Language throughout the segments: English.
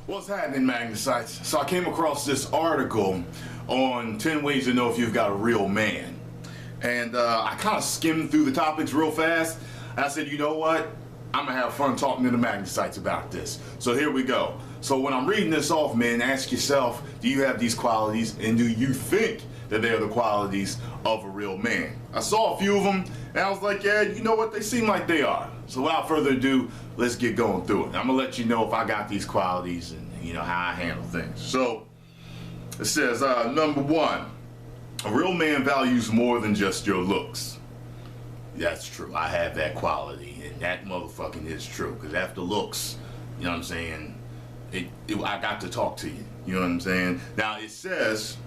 What's happening, Magnacites? So I came across this article on 10 ways to know if you've got a real man. And I kind of skimmed through the topics real fast. And I said, you know what? I'm going to have fun talking to the Magnacites about this. So here we go. So when I'm reading this off, man, ask yourself, do you have these qualities? And do you think that they're the qualities of a real man? I saw a few of them, and I was like, yeah, you know what? They seem like they are. So without further ado, let's get going through it. I'm going to let you know if I got these qualities and, you know, how I handle things. So it says, number one, a real man values more than just your looks. That's true. I have that quality, and that motherfucking is true. Because after looks, you know what I'm saying, I got to talk to you. You know what I'm saying? Now it says,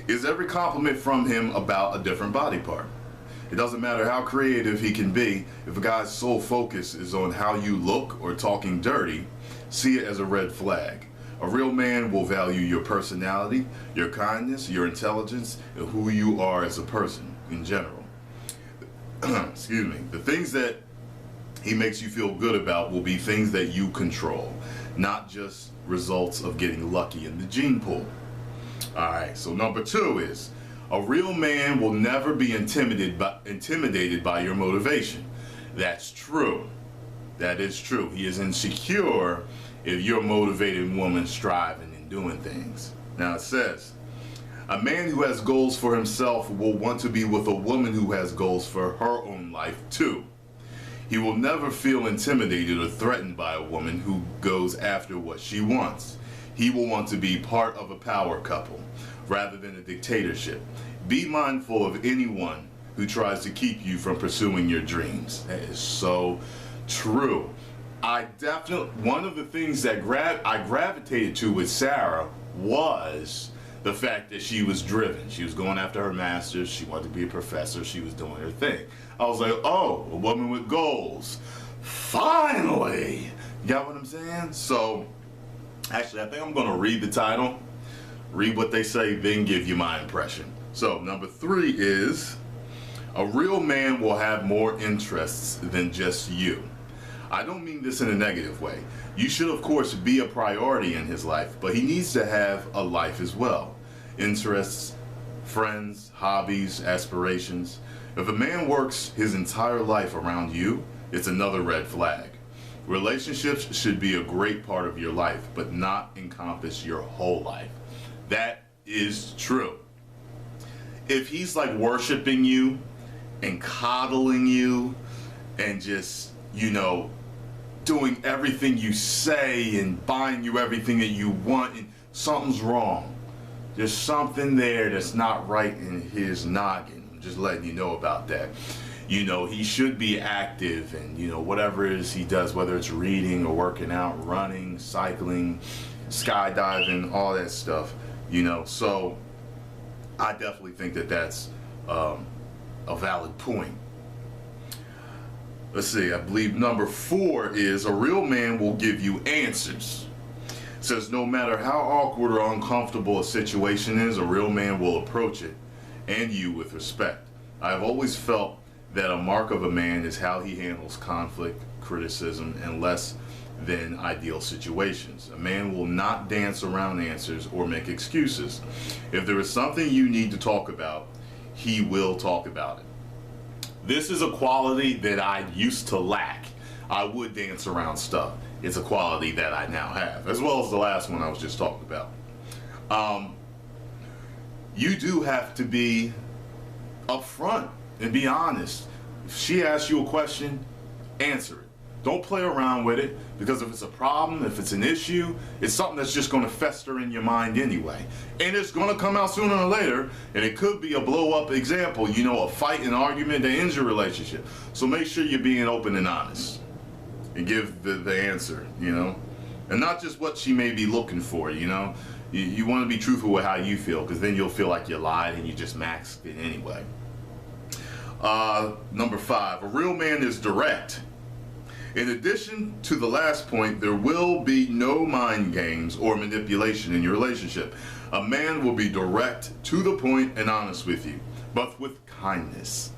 is every compliment from him about a different body part? It doesn't matter how creative he can be, if a guy's sole focus is on how you look or talking dirty, see it as a red flag. A real man will value your personality, your kindness, your intelligence, and who you are as a person in general. Excuse me. The things that he makes you feel good about will be things that you control, not just results of getting lucky in the gene pool. Alright, so number two is, a real man will never be intimidated by your motivation. That's true. That is true. He is insecure if you're a motivated woman striving and doing things. Now it says, a man who has goals for himself will want to be with a woman who has goals for her own life too. He will never feel intimidated or threatened by a woman who goes after what she wants. He will want to be part of a power couple rather than a dictatorship. Be mindful of anyone who tries to keep you from pursuing your dreams. That is so true. One of the things that I gravitated to with Sarah was the fact that she was driven. She was going after her master's. She wanted to be a professor. She was doing her thing. I was like, oh, a woman with goals. Finally! You got what I'm saying? So, actually, I think I'm going to read the title, read what they say, then give you my impression. So, number three is, a real man will have more interests than just you. I don't mean this in a negative way. You should, of course, be a priority in his life, but he needs to have a life as well. Interests, friends, hobbies, aspirations. If a man works his entire life around you, it's another red flag. Relationships should be a great part of your life, but not encompass your whole life. That is true. If he's like worshiping you and coddling you and just, you know, doing everything you say and buying you everything that you want, and something's wrong. There's something there that's not right in his noggin. I'm just letting you know about that. You know, he should be active and, you know, whatever it is he does, whether it's reading or working out, running, cycling, skydiving, all that stuff, you know. So I definitely think that that's a valid point. Let's see, I believe number four is, a real man will give you answers. It says no matter how awkward or uncomfortable a situation is, a real man will approach it, and you, with respect. I have always felt that a mark of a man is how he handles conflict, criticism, and less than ideal situations. A man will not dance around answers or make excuses. If there is something you need to talk about, he will talk about it. This is a quality that I used to lack. I would dance around stuff. It's a quality that I now have, as well as the last one I was just talking about. You do have to be upfront and be honest. If she asks you a question, answer it. Don't play around with it, because if it's a problem, if it's an issue, it's something that's just going to fester in your mind anyway. And it's going to come out sooner or later, and it could be a blow-up example, you know, a fight, an argument that ends your relationship. So make sure you're being open and honest and give the answer, you know, and not just what she may be looking for, you know. You want to be truthful with how you feel, because then you'll feel like you lied and you just maxed it anyway. Number five, a real man is direct. In addition to the last point, there will be no mind games or manipulation in your relationship. A man will be direct, to the point, and honest with you, but with kindness.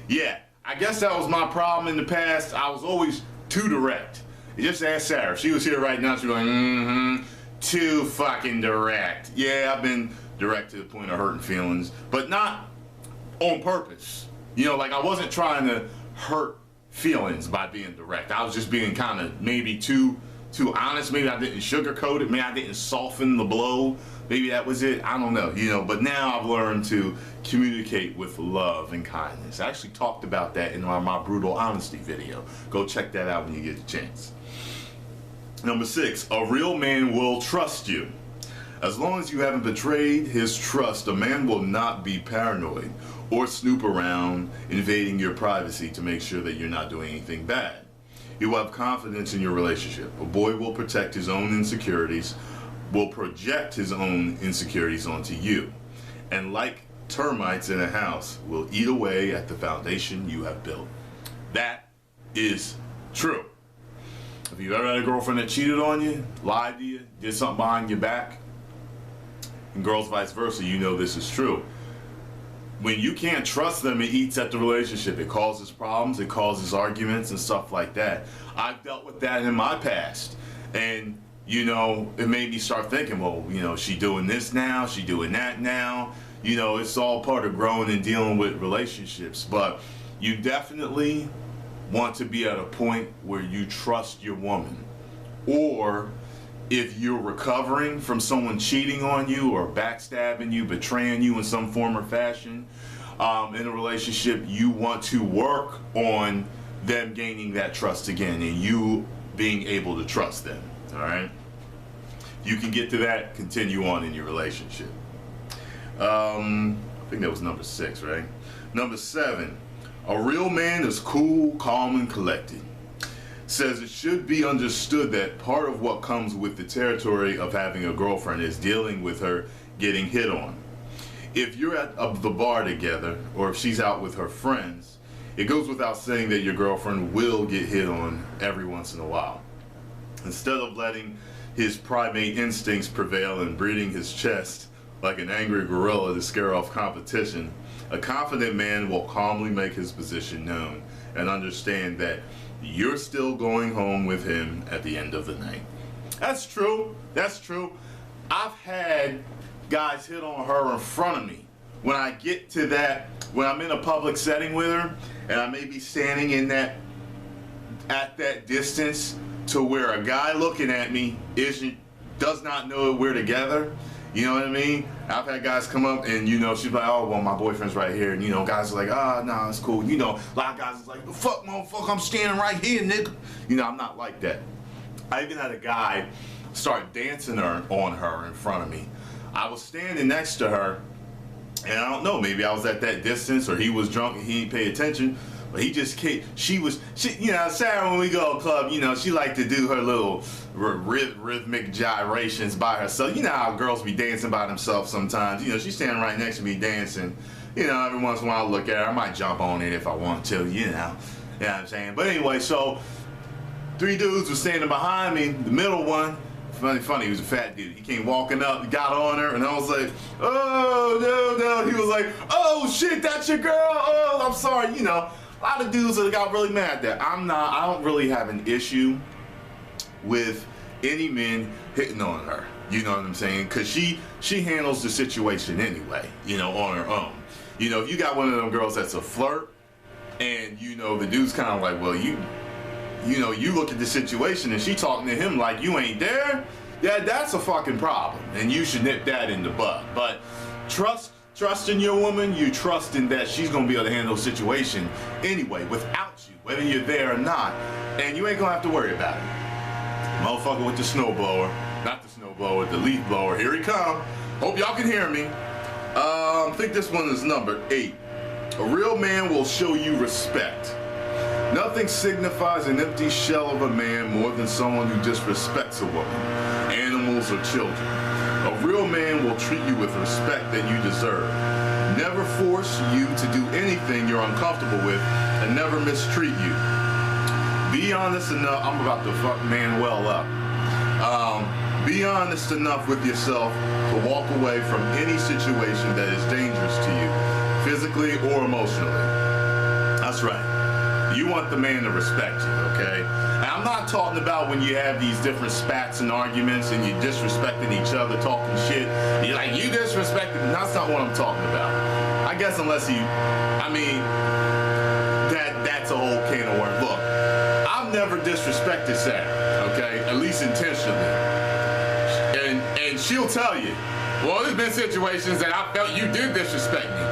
Yeah, I guess that was my problem in the past. I was always too direct. You just ask Sarah. If she was here right now, she'd be going, too fucking direct. Yeah, I've been direct to the point of hurting feelings, but not on purpose. You know, like I wasn't trying to hurt feelings by being direct. I was just being kind of maybe too honest. Maybe I didn't sugarcoat it. Maybe I didn't soften the blow. Maybe that was it. I don't know. You know, but now I've learned to communicate with love and kindness. I actually talked about that in my brutal honesty video. Go check that out when you get the chance. Number 6, a real man will trust you. As long as you haven't betrayed his trust, a man will not be paranoid or snoop around invading your privacy to make sure that you're not doing anything bad. You will have confidence in your relationship. A boy will protect his own insecurities, will project his own insecurities onto you, and like termites in a house, will eat away at the foundation you have built. That is true. If you've ever had a girlfriend that cheated on you, lied to you, did something behind your back, and girls vice versa, you know this is true. When you can't trust them, it eats at the relationship. It causes problems, it causes arguments and stuff like that. I've dealt with that in my past. And, you know, it made me start thinking, well, you know, she doing this now, she doing that now. You know, it's all part of growing and dealing with relationships. But you definitely want to be at a point where you trust your woman. Or if you're recovering from someone cheating on you or backstabbing you, betraying you in some form or fashion in a relationship, you want to work on them gaining that trust again and you being able to trust them. All right? You can get to that, continue on in your relationship. I think that was number 6, right? Number 7, a real man is cool, calm, and collected. Says it should be understood that part of what comes with the territory of having a girlfriend is dealing with her getting hit on. If you're at the bar together, or if she's out with her friends, it goes without saying that your girlfriend will get hit on every once in a while. Instead of letting his primate instincts prevail and beating his chest like an angry gorilla to scare off competition, a confident man will calmly make his position known and understand that you're still going home with him at the end of the night. That's true. That's true. I've had guys hit on her in front of me. When I get to that, when I'm in a public setting with her, and I may be standing in that, at that distance to where a guy looking at me does not know we're together. You know what I mean? I've had guys come up and, you know, she's like, oh, well, my boyfriend's right here. And, you know, guys are like, oh, nah, it's cool. You know, a lot of guys is like, fuck, motherfucker, I'm standing right here, nigga. You know, I'm not like that. I even had a guy start dancing on her in front of me. I was standing next to her, and I don't know, maybe I was at that distance or he was drunk and he didn't pay attention. But he just came, she, you know, Sarah, when we go to a club, you know, she like to do her little rhythmic gyrations by herself. You know how girls be dancing by themselves sometimes. You know, she's standing right next to me dancing. You know, every once in a while I look at her. I might jump on it if I want to, you know. You know what I'm saying? But anyway, so 3 dudes were standing behind me. The middle one, funny, he was a fat dude. He came walking up, got on her, and I was like, oh, no. He was like, oh, shit, that's your girl. Oh, I'm sorry, you know. A lot of dudes that got really mad that I don't really have an issue with any men hitting on her. You know what I'm saying? Because she handles the situation anyway, you know, on her own. You know, if you got one of them girls that's a flirt and, you know, the dude's kind of like, well, you know, you look at the situation and she talking to him like you ain't there, yeah, that's a fucking problem. And you should nip that in the bud. But trusting your woman, you trusting that she's gonna be able to handle the situation anyway, without you, whether you're there or not, and you ain't gonna have to worry about it. Motherfucker with the snowblower, not the snowblower, the leaf blower, here he come. Hope y'all can hear me. I think this one is number 8. A real man will show you respect. Nothing signifies an empty shell of a man more than someone who disrespects a woman, animals, or children. A real man will treat you with respect that you deserve. Never force you to do anything you're uncomfortable with, and never mistreat you. Be honest enough. I'm about to fuck Manuel up. Be honest enough with yourself to walk away from any situation that is dangerous to you. physically or emotionally. That's right. You want the man to respect you, okay? And I'm not talking about when you have these different spats and arguments and you're disrespecting each other, talking shit. You're like, you disrespected me. That's not what I'm talking about. I guess unless that's a whole can of worms. Look, I've never disrespected Sarah, okay? At least intentionally. And she'll tell you, well, there's been situations that I felt you did disrespect me.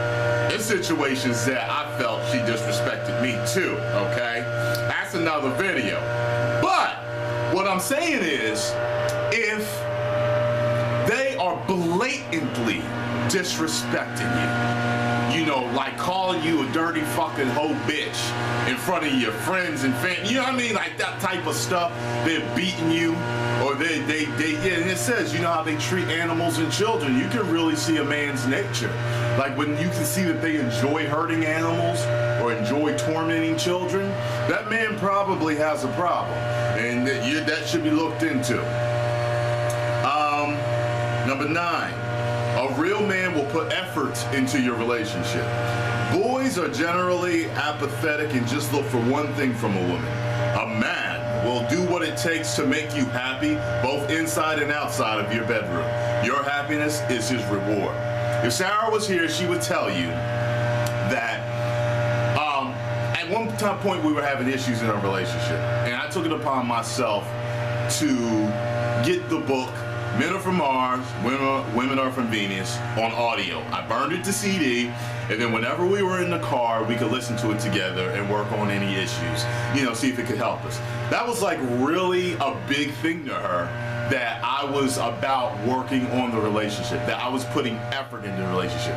There's situations that I felt she disrespected me too, okay? That's another video. But what I'm saying is, if they are blatantly disrespecting you know, like calling you a dirty fucking hoe bitch in front of your friends and family, you know what I mean? Like that type of stuff. They're beating you, or yeah, and it says, you know how they treat animals and children. You can really see a man's nature. Like when you can see that they enjoy hurting animals or enjoy tormenting children, that man probably has a problem, and that should be looked into. Number 9. A real man will put effort into your relationship. Boys are generally apathetic and just look for one thing from a woman. A man will do what it takes to make you happy, both inside and outside of your bedroom. Your happiness is his reward. If Sarah was here, she would tell you that at one point we were having issues in our relationship, and I took it upon myself to get the book Men Are From Mars, Women Are From Venus on audio. I burned it to CD, and then whenever we were in the car, we could listen to it together and work on any issues, you know, see if it could help us. That was like really a big thing to her, that I was about working on the relationship, that I was putting effort into the relationship,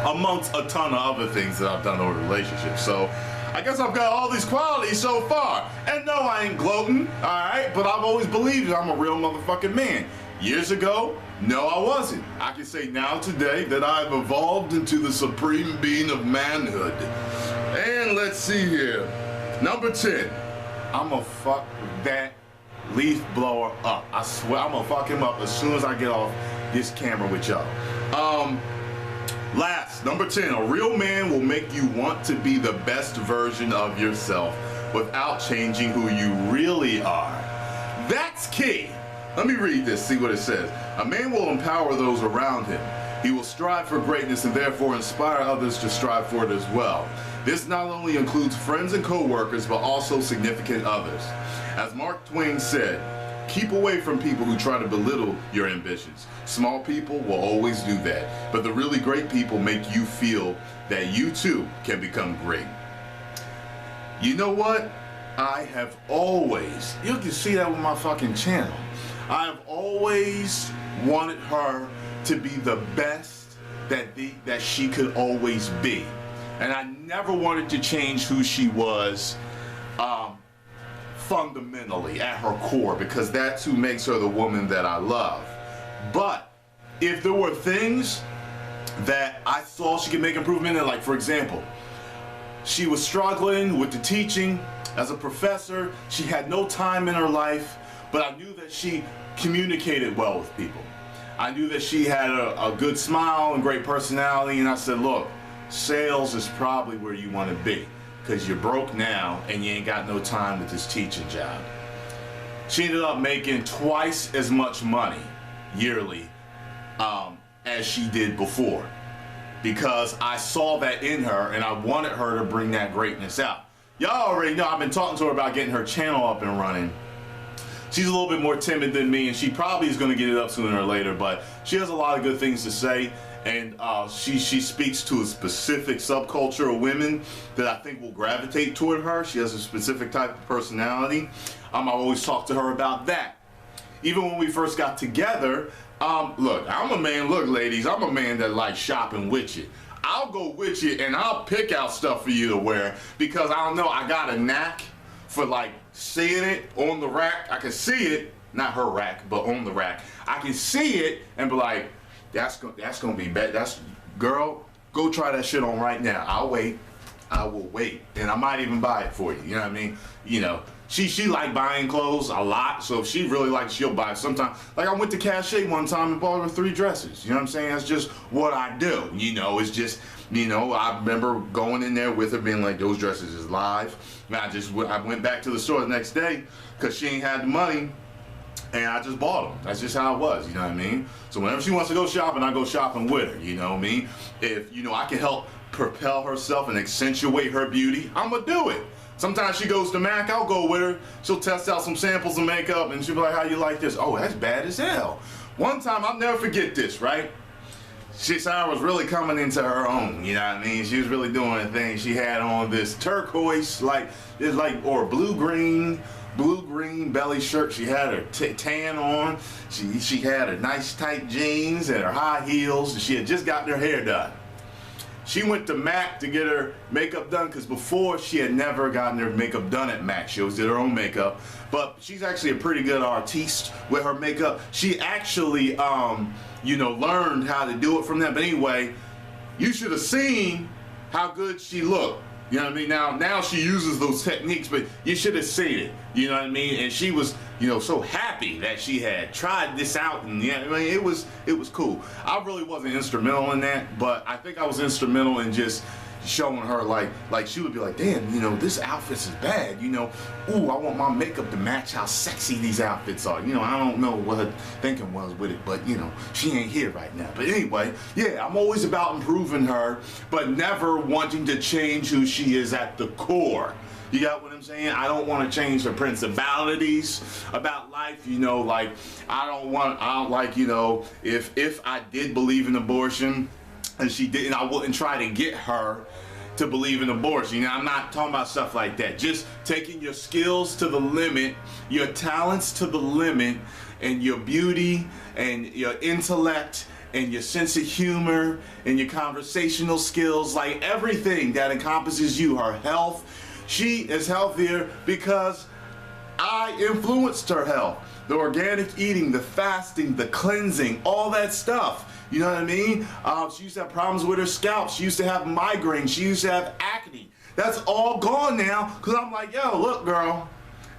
amongst a ton of other things that I've done over the relationship. So I guess I've got all these qualities so far. And no, I ain't gloating, all right? But I've always believed that I'm a real motherfucking man. Years ago, no, I wasn't. I can say now today that I've evolved into the supreme being of manhood. And let's see here. Number 10. I'ma fuck that leaf blower up. I swear I'm gonna fuck him up as soon as I get off this camera with y'all. Last, number 10, a real man will make you want to be the best version of yourself without changing who you really are. That's key. Let me read this, see what it says. A man will empower those around him. He will strive for greatness and therefore inspire others to strive for it as well. This not only includes friends and co-workers, but also significant others. As Mark Twain said, keep away from people who try to belittle your ambitions. Small people will always do that, but the really great people make you feel that you too can become great. You know what? I have always, you can see that with my fucking channel, I have always wanted her to be the best that she could always be. And I never wanted to change who she was fundamentally at her core, because that's who makes her the woman that I love. But if there were things that I saw she could make improvement in, like for example, she was struggling with the teaching as a professor, she had no time in her life, but I knew that she communicated well with people. I knew that she had a good smile and great personality, and I said, look, sales is probably where you want to be, because you're broke now and you ain't got no time with this teaching job. She ended up making twice as much money yearly as she did before, because I saw that in her and I wanted her to bring that greatness out. Y'all already know I've been talking to her about getting her channel up and running. She's a little bit more timid than me, and she probably is going to get it up sooner or later, but she has a lot of good things to say, and she speaks to a specific subculture of women that I think will gravitate toward her. She has a specific type of personality. I always talk to her about that. Even when we first got together, look, I'm a man, look ladies, I'm a man that likes shopping with you. I'll go with you and I'll pick out stuff for you to wear, because I don't know, I got a knack for like seeing it on the rack. I can see it, not her rack, but on the rack. I can see it and be like, that's gonna be bad. That's, girl, go try that shit on right now. I'll wait. I will wait, and I might even buy it for you. You know what I mean? You know, she like buying clothes a lot, so if she really likes, she'll buy it. Sometimes, like I went to Cachet one time and bought her 3 dresses. You know what I'm saying? That's just what I do. You know, it's just, you know, I remember going in there with her being like, those dresses is live. And I went back to the store the next day because she ain't had the money, and I just bought them. That's just how it was, you know what I mean? So whenever she wants to go shopping, I go shopping with her, you know what I mean? If, you know, I can help propel herself and accentuate her beauty, I'm gonna do it. Sometimes she goes to MAC, I'll go with her. She'll test out some samples of makeup, and she'll be like, how you like this? Oh, that's bad as hell. One time, I'll never forget this, right? Sarah was really coming into her own, you know what I mean? She was really doing a thing. She had on this turquoise, or blue-green belly shirt. She had her tan on. She had her nice tight jeans and her high heels. She had just gotten her hair done. She went to MAC to get her makeup done because before she had never gotten her makeup done at MAC. She always did her own makeup, but she's actually a pretty good artiste with her makeup. She actually, you know, learned how to do it from them. But anyway, you should have seen how good she looked. You know what I mean? Now she uses those techniques, but you should have seen it. You know what I mean? And she was, you know, so happy that she had tried this out, and yeah, I mean, it was cool. I really wasn't instrumental in that, but I think I was instrumental in just showing her like she would be like, damn, you know, this outfit is bad, you know, ooh, I want my makeup to match how sexy these outfits are. You know, I don't know what her thinking was with it, but you know, she ain't here right now. But anyway, yeah, I'm always about improving her, but never wanting to change who she is at the core. You got what I'm saying? I don't want to change her principalities about life, you know, like I don't like, you know, if I did believe in abortion and she didn't, I wouldn't try to get her to believe in abortion. You know, I'm not talking about stuff like that. Just taking your skills to the limit, your talents to the limit, and your beauty and your intellect and your sense of humor and your conversational skills, like everything that encompasses you, her health. She is healthier because I influenced her health. The organic eating, the fasting, the cleansing, all that stuff. You know what I mean? She used to have problems with her scalp. She used to have migraines. She used to have acne. That's all gone now because I'm like, yo, look, girl,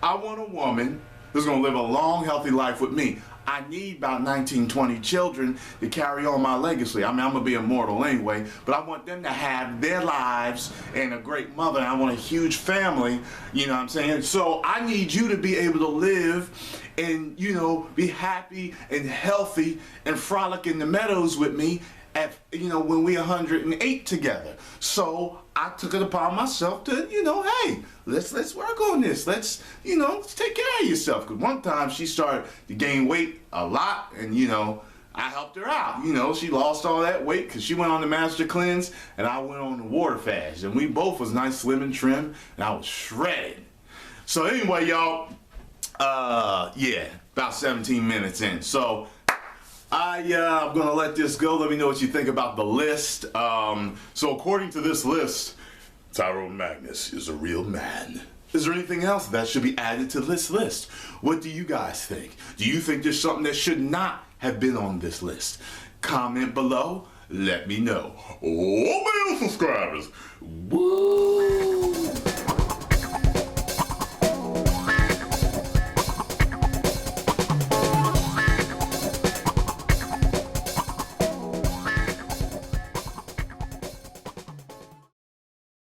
I want a woman who's going to live a long, healthy life with me. I need about 19, 20 children to carry on my legacy. I mean, I'm going to be immortal anyway, but I want them to have their lives and a great mother. And I want a huge family, you know what I'm saying? So I need you to be able to live and, you know, be happy and healthy and frolic in the meadows with me at, you know, when we're 108 together. So I took it upon myself to, you know, hey, let's work on this. Let's, you know, let's take care of yourself. Because one time she started to gain weight a lot, and, you know, I helped her out. You know, she lost all that weight because she went on the Master Cleanse, and I went on the water fast. And we both was nice, slim, and trim, and I was shredded. So anyway, y'all, yeah, about 17 minutes in. So I'm gonna let this go. Let me know what you think about the list. So according to this list, Tyrone Magnus is a real man. Is there anything else that should be added to this list? What do you guys think? Do you think there's something that should not have been on this list? Comment below. Let me know. Oh, my subscribers. Woo!